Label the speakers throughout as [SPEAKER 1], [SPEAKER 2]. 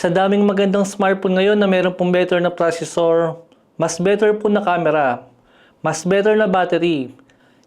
[SPEAKER 1] Sa daming magandang smartphone ngayon na meron pong better na processor, mas better po na camera, mas better na battery.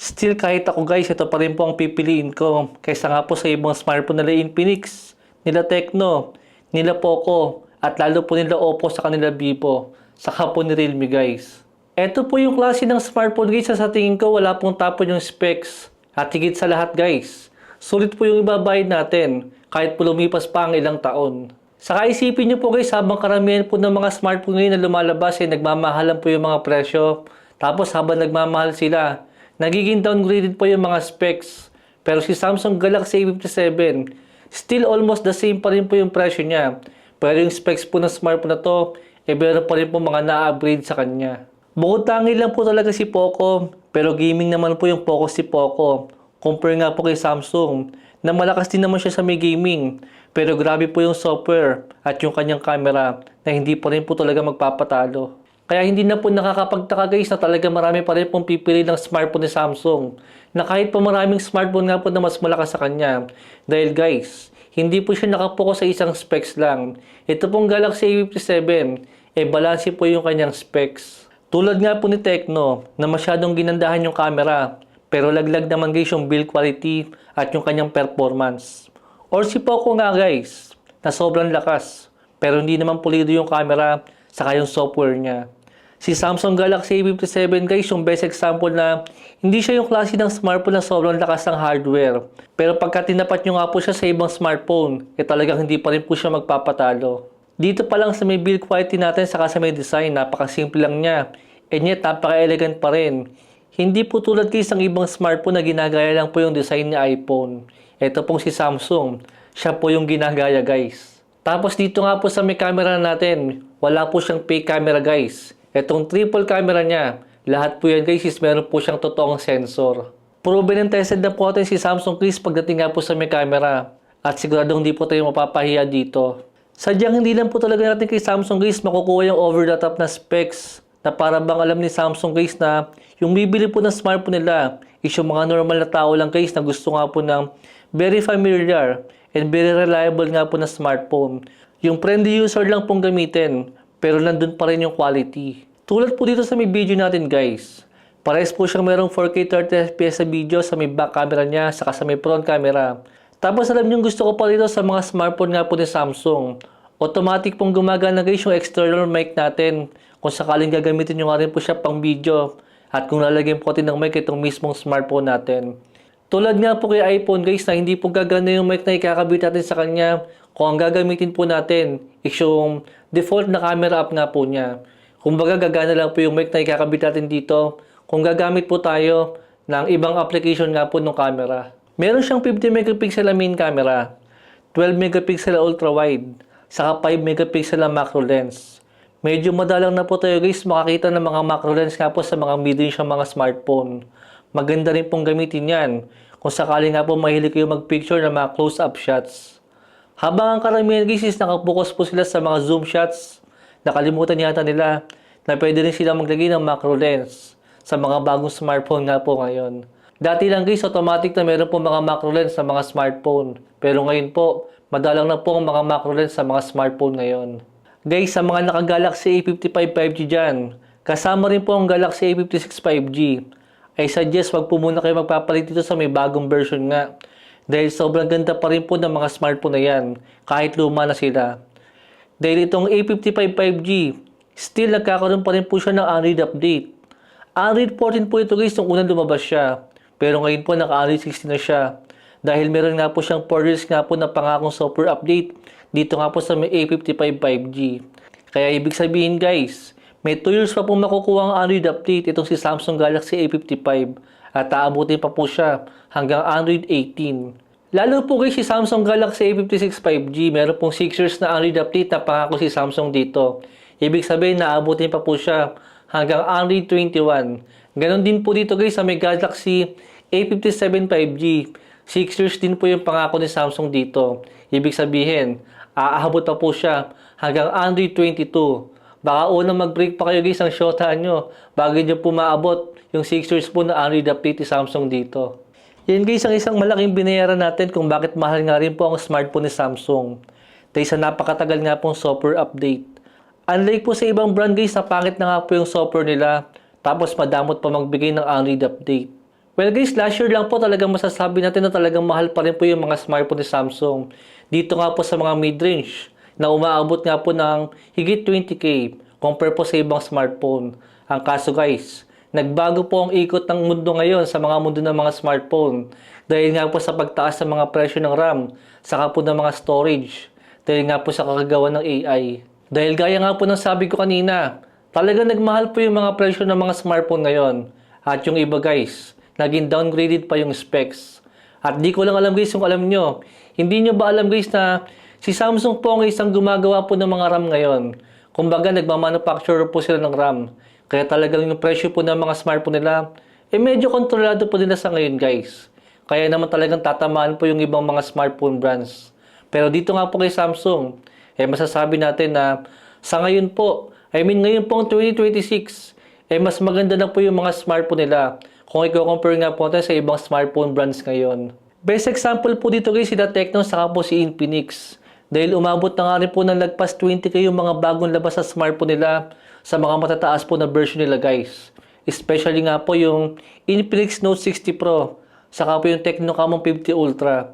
[SPEAKER 1] Still kahit ako guys, ito pa rin po ang pipiliin ko kaysa nga po sa ibang smartphone nila Infinix, nila Tecno, nila Poco, at lalo po nila Oppo sa kanila Vivo, saka po ni Realme guys. Ito po yung klase ng smartphone guys sa tingin ko wala pong tapon yung specs. At higit sa lahat guys, sulit po yung ibabayad natin kahit po lumipas pa ang ilang taon. Saka isipin nyo po guys, habang karamihan po ng mga smartphone ngayon na lumalabas nagmamahalan po yung mga presyo. Tapos habang nagmamahal sila, nagiging downgraded po yung mga specs. Pero si Samsung Galaxy A57, still almost the same pa rin po yung presyo niya. Pero yung specs po ng smartphone na to, meron pa rin po mga na-upgrade sa kanya. Bukod tangi lang po talaga si Poco, pero gaming naman po yung Poco si Poco. Compare nga po kay Samsung, na malakas din naman siya sa may gaming. Pero grabe po yung software at yung kanyang camera na hindi pa rin po talaga magpapatalo. Kaya hindi na po nakakapagtaka guys na talaga marami pa rin pong pipili ng smartphone ni Samsung. Na kahit pa maraming smartphone nga po na mas malakas sa kanya. Dahil guys, hindi po siya nakapokus sa isang specs lang. Ito pong Galaxy A57, balanse po yung kanyang specs. Tulad nga po ni Tecno na masyadong ginandahan yung camera. Pero laglag naman guys yung build quality at yung kanyang performance. Or si Poco nga guys, na sobrang lakas, pero hindi naman pulido yung camera, saka yung software niya. Si Samsung Galaxy A57 guys, yung best example na hindi siya yung klase ng smartphone na sobrang lakas ng hardware. Pero pagka tinapat nyo nga po siya sa ibang smartphone, talagang hindi pa rin po siya magpapatalo. Dito pa lang sa may build quality natin, saka sa may design, napakasimple lang niya. And yet, napaka-elegant pa rin. Hindi po tulad guys ng ibang smartphone na ginagaya lang po yung design ni iPhone. Ito pong si Samsung, siya po yung ginagaya guys. Tapos dito nga po sa may camera natin, wala po siyang fake camera guys. Itong triple camera niya, lahat po yan guys is meron po siyang totoong sensor. Proven and tested na po natin si Samsung guys pagdating nga po sa may camera. At siguradong hindi po tayo mapapahiya dito. Sadyang hindi lang po talaga natin kay Samsung guys makukuha yung over the top na specs. Na para bang alam ni Samsung guys na yung bibili po ng smartphone nila is yung mga normal na tao lang guys na gusto nga po ng very familiar and very reliable nga po na smartphone. Yung friendly user lang pong gamitin, pero nandun pa rin yung quality. Tulad po dito sa may video natin guys. Pares po siyang merong 4K 30fps sa video sa may back camera niya, saka sa may front camera. Tapos alam niyo gusto ko pa dito sa mga smartphone nga po ni Samsung. Automatic pong gumagana guys yung external mic natin. Kung sakaling gagamitin nyo nga rin po siya pang video. At kung lalagyan po natin ng mic itong mismong smartphone natin. Tulad nga po kay iPhone guys na hindi po gagana yung mic na ikakabit natin sa kanya. Kung ang gagamitin po natin is yung default na camera app nga po niya. Kumbaga gagana lang po yung mic na ikakabit natin dito kung gagamit po tayo ng ibang application nga po ng camera. Meron siyang 50 megapixel na main camera, 12 megapixel ultra wide, saka 5 megapixel na macro lens. Medyo madalang na po tayo guys makakita ng mga macro lens nga po sa mga mid-range ng mga smartphone. Maganda rin pong gamitin yan kung sakali nga po mahilig kayo mag-picture ng mga close-up shots. Habang ang karamihan guys is nakapokus po sila sa mga zoom shots, nakalimutan yata nila na pwede rin sila maglagay ng macro lens sa mga bagong smartphone nga po ngayon. Dati lang guys automatic na meron po mga macro lens sa mga smartphone. Pero ngayon po, madalang na po ang mga macro lens sa mga smartphone ngayon. Guys, sa mga naka-Galaxy A55 5G dyan, kasama rin po ang Galaxy A56 5G. I suggest wag po muna kayo magpapalit dito sa may bagong version nga. Dahil sobrang ganda pa rin po ng mga smartphone na yan, kahit luma na sila. Dahil itong A55 5G, still nagkakaroon pa rin po siya ng Android update. Android 14 po ito guys nung unang lumabas siya. Pero ngayon po naka-Android 16 na siya. Dahil meron nga po siyang 4 years nga po na pangakong software update dito nga po sa may A55 5G. Kaya ibig sabihin guys, may 2 years pa pong makukuha ang Android update itong si Samsung Galaxy A55 at aabutin pa po siya hanggang Android 18. Lalo po guys si Samsung Galaxy A56 5G, meron pong 6 years na Android update na pangako si Samsung dito. Ibig sabihin na aabutin pa po siya hanggang Android 21. Ganon din po dito guys sa may Galaxy A57 5G. 6 years din po yung pangako ni Samsung dito. Ibig sabihin, aabot pa po siya hanggang Android 22. Baka unang mag-break pa kayo guys ang showtime nyo bago nyo po maabot yung 6 years po na Android update ni Samsung dito. Yan guys ang isang malaking binayaran natin kung bakit mahal nga rin po ang smartphone ni Samsung. dahil sa napakatagal nga pong software update. Unlike po sa ibang brand guys na pangit na nga po yung software nila, tapos madamot pa magbigay ng unread update. Well guys, last year lang po talagang masasabi natin na talagang mahal pa rin po yung mga smartphone ni Samsung. Dito nga po sa mga mid-range na umaabot nga po ng higit 20K compare po sa ibang smartphone. Ang kaso guys, nagbago po ang ikot ng mundo ngayon sa mga mundo ng mga smartphone dahil nga po sa pagtaas ng mga presyo ng RAM, saka po ng mga storage, dahil nga po sa kagagawa ng AI. Dahil gaya nga po ng sabi ko kanina, talagang nagmahal po yung mga presyo ng mga smartphone ngayon. At yung iba guys, naging downgraded pa yung specs. At di ko lang alam guys kung alam nyo. Hindi nyo ba alam guys na si Samsung po ang isang gumagawa po ng mga RAM ngayon. Kumbaga nagmamanufacturer po sila ng RAM. Kaya talagang yung presyo po ng mga smartphone nila, medyo kontrolado po nila sa ngayon guys. Kaya naman talagang tatamaan po yung ibang mga smartphone brands. Pero dito nga po kay Samsung, masasabi natin na sa ngayon po, ngayon pong 2026, mas maganda na po yung mga smartphone nila kung i-compare nga po natin sa ibang smartphone brands ngayon. Best example po dito guys, sila Tecno saka po si Infinix. Dahil umabot na nga rin po ng lagpas 20K yung mga bagong labas sa smartphone nila sa mga matataas po na version nila guys. Especially nga po yung Infinix Note 60 Pro saka po yung Tecno Camon 50 Ultra.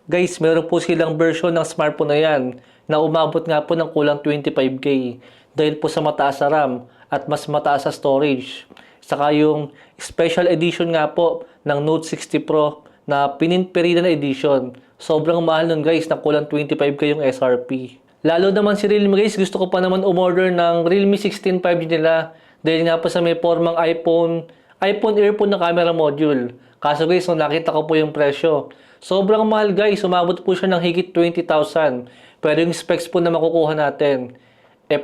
[SPEAKER 1] Guys, meron po silang version ng smartphone na yan na umabot nga po ng kulang 25K dahil po sa mataas na RAM at mas mataas sa storage. Saka yung special edition nga po ng Note 60 Pro na pininperida na edition. Sobrang mahal nun guys, na kulang 25K yung SRP. Lalo naman si Realme guys, gusto ko pa naman umorder ng Realme 16 5G nila dahil nga po sa may formang iPhone Air po na camera module. Kaso guys, nung nakita ko po yung presyo, sobrang mahal guys, umabot po siya ng higit 20,000. Pero yung specs po na makukuha natin,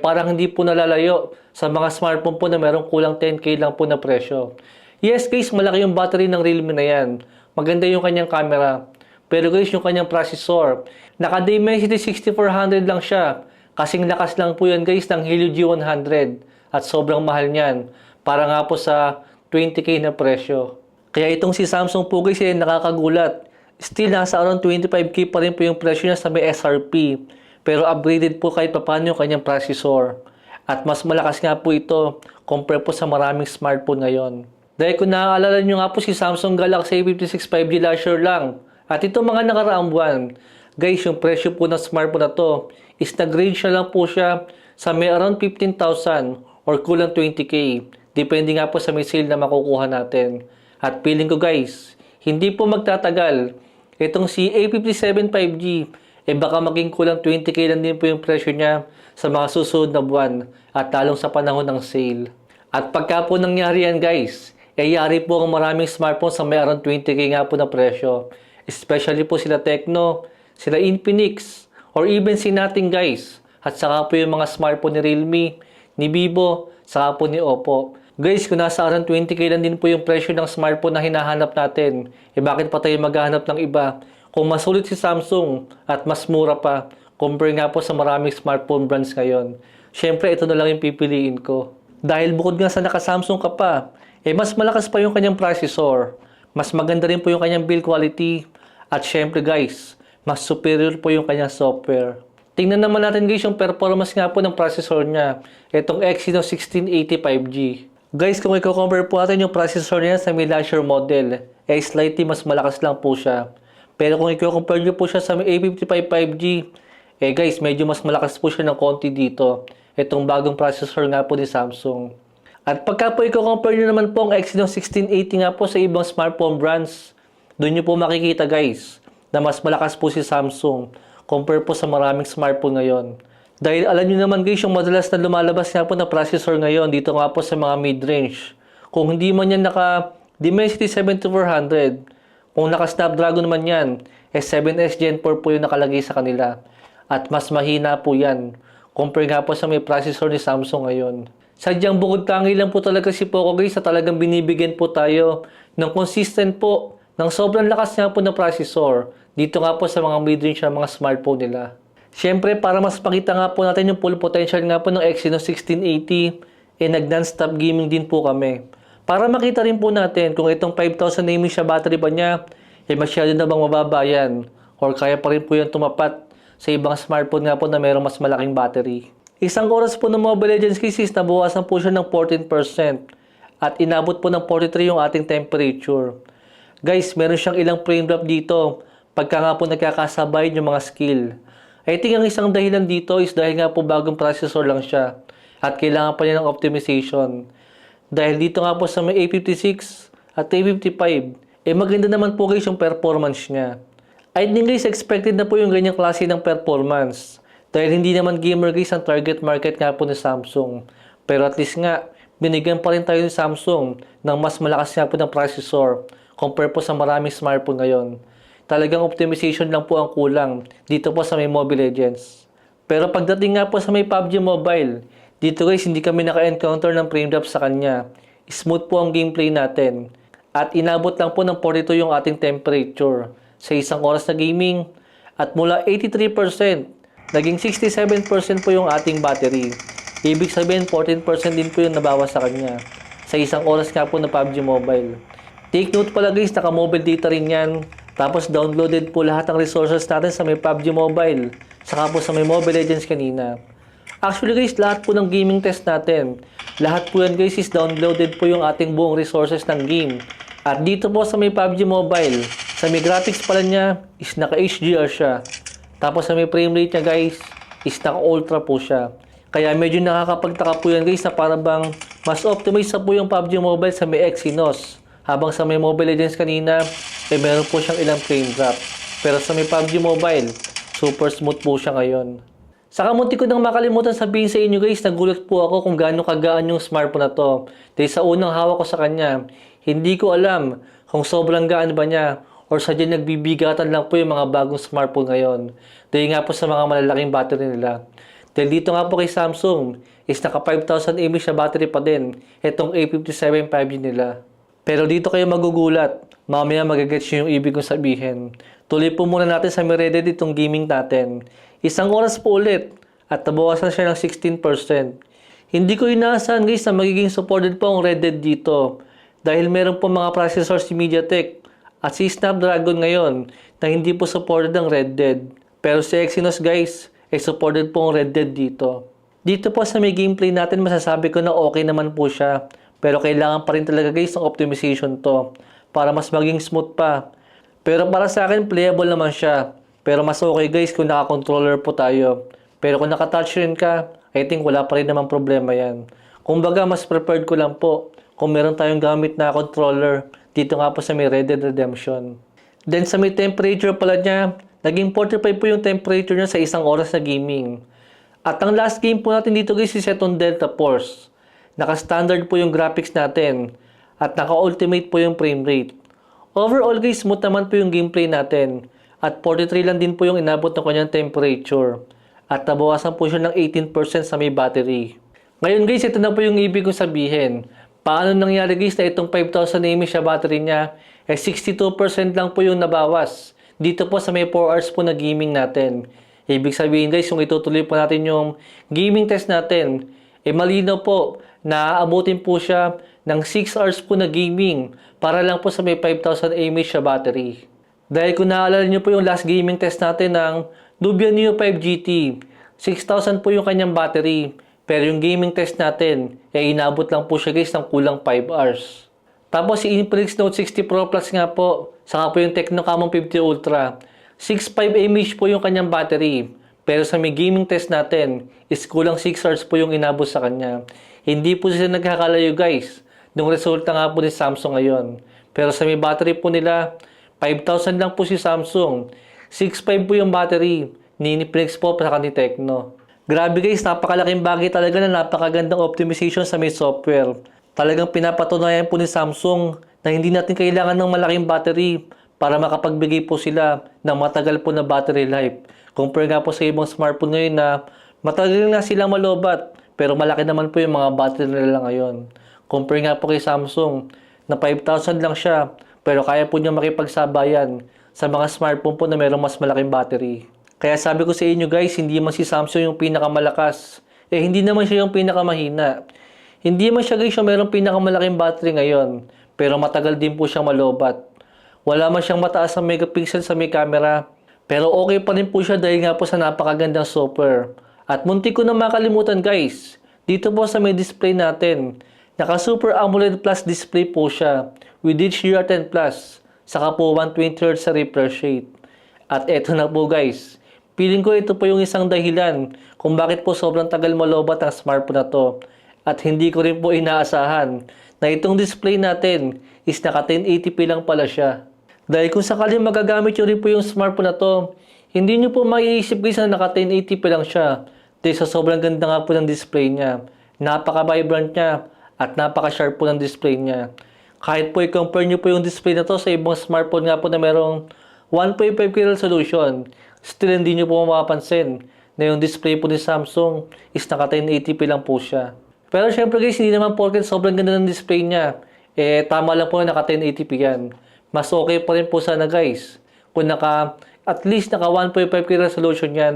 [SPEAKER 1] parang hindi po nalalayo sa mga smartphone po na merong kulang 10K lang po na presyo. Yes guys, malaki yung battery ng Realme na yan. Maganda yung kanyang camera. Pero guys, yung kanyang processor, naka-Dimensity 6400 lang siya. Kasing lakas lang po yan guys ng Helio G100. At sobrang mahal niyan. Para nga po sa 20K na presyo. Kaya itong si Samsung po guys, nakakagulat. Still, nasa around 25K pa rin po yung presyo niya sa may SRP. Pero upgraded po kahit paano yung kanyang processor. At mas malakas nga po ito compare po sa maraming smartphone ngayon. Dahil kung naaalala nyo nga po si Samsung Galaxy A56 5G last year lang. At ito mga nakaraang buwan. Guys, yung presyo po ng smartphone na to is nag-range na lang po siya sa may around 15,000 or kulang 20K. Depende nga po sa may sale na makukuha natin. At feeling ko guys, hindi po magtatagal. Itong si A57 5G, baka maging kulang 20K lang din po yung presyo niya sa mga susunod na buwan at talong sa panahon ng sale. At pagka po nangyari yan guys, yari po ang maraming smartphone sa may around 20K nga po na presyo. Especially po sila Tecno, sila Infinix, or even si Nothing guys. At saka po yung mga smartphone ni Realme, ni Vivo, saka po ni Oppo. Guys, kung nasa around 20K lang din po yung presyo ng smartphone na hinahanap natin, bakit pa tayo maghahanap ng iba? Kung mas sulit si Samsung at mas mura pa, compare nga po sa maraming smartphone brands ngayon. Syempre, ito na lang yung pipiliin ko. Dahil bukod nga sa naka-Samsung ka pa, mas malakas pa yung kanyang processor. Mas maganda rin po yung kanyang build quality. At syempre guys, mas superior po yung kanyang software. Tingnan naman natin guys yung performance nga po ng processor niya. Itong Exynos 1680 5G. Guys, kung i-compare po natin yung processor niya sa may last year model, slightly mas malakas lang po siya. Pero kung i-compare nyo po siya sa may A55 5G, guys, medyo mas malakas po siya ng konti dito. Itong bagong processor nga po ni Samsung. At pagka po i-compare nyo naman po ang Exynos 1680 nga po sa ibang smartphone brands, doon nyo po makikita guys, na mas malakas po si Samsung compare po sa maraming smartphone ngayon. Dahil alam nyo naman guys, yung madalas na lumalabas nga po na processor ngayon dito nga po sa mga mid-range. Kung hindi man yan naka Dimensity 7400, kung naka Snapdragon naman yan, 7S Gen 4 po yung nakalagay sa kanila. At mas mahina po yan, compare nga po sa may processor ni Samsung ngayon. Sadyang bukod tangi lang po talaga si Poco guys na talagang binibigyan po tayo ng consistent po, ng sobrang lakas nga po na processor dito nga po sa mga mid-range na mga smartphone nila. Siyempre, para mas pakita nga po natin yung full potential nga po ng Exynos 1680, nag-non-stop gaming din po kami. Para makita rin po natin kung itong 5,000 mAh battery ba niya, masyado na bang mababa yan? Or kaya pa rin po yan tumapat sa ibang smartphone nga po na mayroong mas malaking battery. Isang oras po ng Mobile Legends guys is nabawasan po siya ng 14% at inabot po ng 43 yung ating temperature. Guys, meron siyang ilang frame drop dito pagka nga po nagkakasabay yung mga skill. I think ang isang dahilan dito is dahil nga po bagong processor lang siya at kailangan pa niya ng optimization. Dahil dito nga po sa may A56 at A55, maganda naman po guys yung performance niya. I think guys, expected na po yung ganyang klase ng performance. Dahil hindi naman gamer guys ang target market nga po ni Samsung. Pero at least nga, binigyan pa rin tayo ni Samsung ng mas malakas nga po ng processor compare po sa maraming smartphone ngayon. Talagang optimization lang po ang kulang dito po sa may Mobile Legends. Pero pagdating nga po sa may PUBG Mobile, dito guys hindi kami naka-encounter ng frame drop sa kanya. Smooth po ang gameplay natin. At inabot lang po ng 42 yung ating temperature sa isang oras na gaming. At mula 83%, naging 67% po yung ating battery. Ibig sabihin 14% din po yung nabawas sa kanya sa isang oras nga po na PUBG Mobile. Take note pala guys, naka-mobile data rin yan. Tapos downloaded po lahat ng resources natin sa may PUBG Mobile. Saka po sa may Mobile Legends kanina. Actually guys, lahat po ng gaming test natin. Lahat po yan guys is downloaded po yung ating buong resources ng game. At dito po sa may PUBG Mobile, sa may graphics pala niya is naka-HDR siya. Tapos sa may frame rate niya guys, is naka-ultra po siya. Kaya medyo nakakapagtaka po yan guys na para bang mas optimize po yung PUBG Mobile sa may Exynos. Habang sa may Mobile Legends kanina, meron po siyang ilang frame drop. Pero sa may PUBG Mobile, super smooth po siya ngayon. Saka munti ko nang makalimutan sabihin sa inyo guys, nagulat po ako kung gaano kagaan yung smartphone na to. Dahil sa unang hawak ko sa kanya, hindi ko alam kung sobrang gaan ba niya or sadyang nagbibigatan lang po yung mga bagong smartphone ngayon. Dahil nga po sa mga malalaking battery nila. Dahil dito nga po kay Samsung, is naka 5,000 mAh na battery pa din itong A57 5G nila. Pero dito kayo magugulat. Mamaya magagets nyo yung ibig kong sabihin. Tuloy po muna natin sa Red Dead itong gaming natin. Isang oras po ulit at nabawasan siya ng 16%. Hindi ko inaasahan guys na magiging supported po ang Red Dead dito. Dahil meron po mga processor si MediaTek at si Snapdragon ngayon na hindi po supported ang Red Dead. Pero si Exynos guys, ay supported po ang Red Dead dito. Dito po sa may gameplay natin masasabi ko na okay naman po siya. Pero kailangan pa rin talaga guys ng optimization to para mas maging smooth pa. Pero para sa akin playable naman siya. Pero mas okay guys kung naka-controller po tayo. Pero kung naka-touchscreen ka, I think wala pa rin naman problema yan. Kumbaga mas prepared ko lang po kung meron tayong gamit na controller dito nga po sa may Red Dead Redemption. Then sa may temperature pala niya, naging 45 po yung temperature niya sa isang oras na gaming. At ang last game po natin dito guys is itong Delta Force. Naka-standard po yung graphics natin at naka-ultimate po yung frame rate. Overall guys, smooth naman po yung gameplay natin at 43 lang din po yung inabot ng kanyang temperature at nabawasan po siya ng 18% sa may battery. Ngayon guys, ito na po yung ibig kong sabihin. Paano nangyari guys na itong 5,000 mAh na battery niya 62% lang po yung nabawas dito po sa may 4 hours po na gaming natin. Ibig sabihin guys, kung itutuloy po natin yung gaming test natin, malinaw po na aabutin po siya ng 6 hours po na gaming para lang po sa may 5,000 mAh na battery. Dahil kung naalala nyo po yung last gaming test natin ng Nubia Neo 5 GT, 6,000 po yung kanyang battery. Pero yung gaming test natin, inabot lang po siya guys ng kulang 5 hours. Tapos si Infinix Note 60 Pro Plus nga po, saka po yung Tecno Camon 50 Ultra, 6.5 mAh po yung kanyang battery. Pero sa may gaming test natin, is kulang 6 hours po yung inabot sa kanya. Hindi po sila nagkakalayo guys, nung resulta nga po ni Samsung ngayon. Pero sa may battery po nila, 5,000 lang po si Samsung. 6.5 po yung battery, ni Infinix po sa ni Tecno. Grabe guys, napakalaking bagay talaga na napakagandang optimization sa may software. Talagang pinapatunayan po ni Samsung na hindi natin kailangan ng malaking battery para makapagbigay po sila ng matagal po na battery life. Compare nga po sa ibang smartphone ngayon na matagal na silang malobat pero malaki naman po yung mga battery nila ngayon. Compare nga po kay Samsung na 5,000 lang siya pero kaya po niya makipagsabayan sa mga smartphone po na mayroong mas malaking battery. Kaya sabi ko sa inyo guys, hindi man si Samsung yung pinakamalakas. Hindi naman siya yung pinakamahina. Hindi man siya guys yung mayroong pinakamalaking battery ngayon. Pero matagal din po siyang malobat. Wala man siyang mataas na megapixel sa may camera. Pero okay pa rin po siya dahil nga po sa napakagandang software. At muntik ko na makalimutan guys, dito po sa may display natin, naka Super AMOLED Plus display po siya with HDR10 Plus, saka po 120Hz sa refresh rate. At eto na po guys, feeling ko ito po yung isang dahilan kung bakit po sobrang tagal malobat ang smartphone na to. At hindi ko rin po inaasahan na itong display natin is naka 1080p lang pala siya. Dahil kung sakaling magagamit nyo rin po yung smartphone na to, hindi nyo po maiisip guys na naka 1080p lang siya. Dahil sa sobrang ganda nga po ng display niya. Napaka-vibrant niya at napaka-sharp po ng display niya. Kahit po i-compare nyo po yung display na to sa ibang smartphone nga po na merong 1.5K resolution, still hindi nyo po mapapansin na yung display po ni Samsung is naka 1080p lang po siya. Pero syempre guys, hindi naman porket sobrang ganda ng display niya, tama lang po na naka 1080p yan. Mas okay pa rin po sana guys kung at least naka 1.5K resolution yan,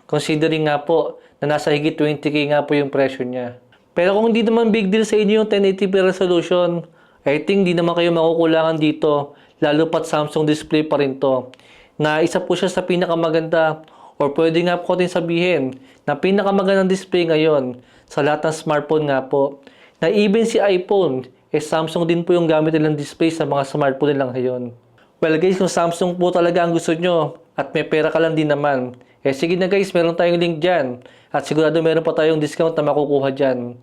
[SPEAKER 1] considering nga po na nasa higit 20K nga po yung presyo niya. Pero kung hindi naman big deal sa inyo yung 1080p resolution, I think di naman kayo makukulangan dito, lalo pat Samsung display pa rin to, na isa po siya sa pinakamaganda or pwede nga po natin sabihin na pinakamagandang display ngayon sa lahat ng smartphone nga po, na even si iPhone, Samsung din po yung gamit nilang display sa mga smartphone nilang ngayon. Well guys, kung Samsung po talaga ang gusto nyo at may pera ka lang din naman, sige na guys, meron tayong link dyan at sigurado meron pa tayong discount na makukuha dyan.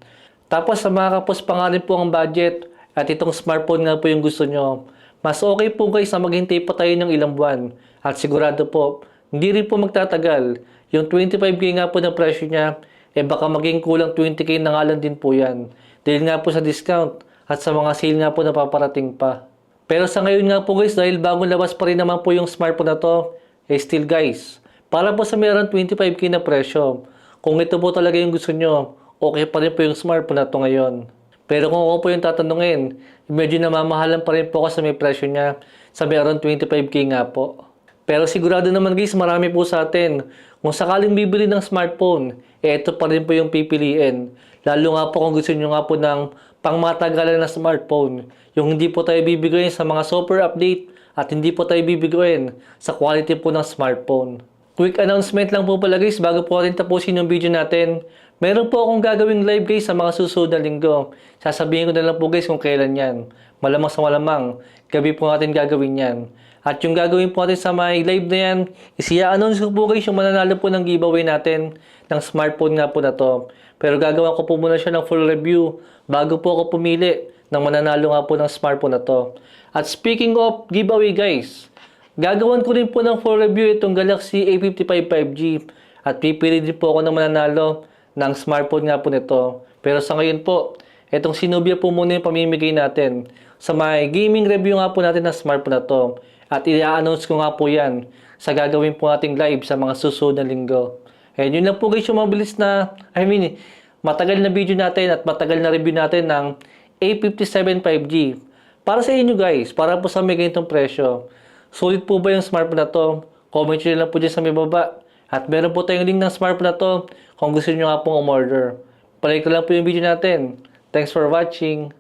[SPEAKER 1] Tapos sa mga kapos pa nga rin po ang budget at itong smartphone nga po yung gusto nyo, mas okay po guys na maghintay pa tayo ng ilang buwan at sigurado po, hindi rin po magtatagal. Yung 25K nga po ng presyo niya, baka maging kulang 20K na nga lang din po yan. Dahil nga po sa discount at sa mga sale nga po na paparating pa. Pero sa ngayon nga po guys, dahil bagong labas pa rin naman po yung smartphone na to, still guys, para po sa meron 25K na presyo, kung ito po talaga yung gusto nyo, okay pa rin po yung smartphone na to ngayon. Pero kung ako po yung tatanungin, medyo namamahalan pa rin po kasi may presyo niya sa meron 25K nga po. Pero sigurado naman guys, marami po sa atin, kung sakaling bibili ng smartphone, ito pa rin po yung pipiliin. Lalo nga po kung gusto nyo nga po ng pangmatagalan na smartphone. Yung hindi po tayo bibigyan sa mga software update at hindi po tayo bibigyan sa quality po ng smartphone. Quick announcement lang po pala guys bago po natin tapusin yung video natin. Meron po akong gagawing live guys sa mga susunod na linggo. Sasabihin ko na lang po guys kung kailan yan. Malamang sa malamang, gabi po natin gagawin yan. At yung gagawin po natin sa my live na yan, i-announce ko po guys yung mananalo po ng giveaway natin ng smartphone nga po na to. Pero gagawin ko po muna siya ng full review bago po ako pumili ng mananalo nga po ng smartphone na to. At speaking of giveaway guys, gagawin ko rin po ng full review itong Galaxy A55 5G at pipili din po ako ng mananalo ng smartphone nga po nito. Pero sa ngayon po, itong Sinubia po muna yung pamimigay natin sa may gaming review nga po natin ng smartphone na to. At i-announce ko nga po yan sa gagawin po nating live sa mga susunod na linggo. And yun lang po guys yung mabilis na, matagal na video natin at matagal na review natin ng A57 5G. Para sa inyo guys, para po sa may ganitong presyo. Sulit po ba yung smartphone na to? Comment nyo lang po dyan sa may baba. At meron po tayong link ng smartphone na to kung gusto nyo nga pong umorder. Palike ko lang po yung video natin. Thanks for watching.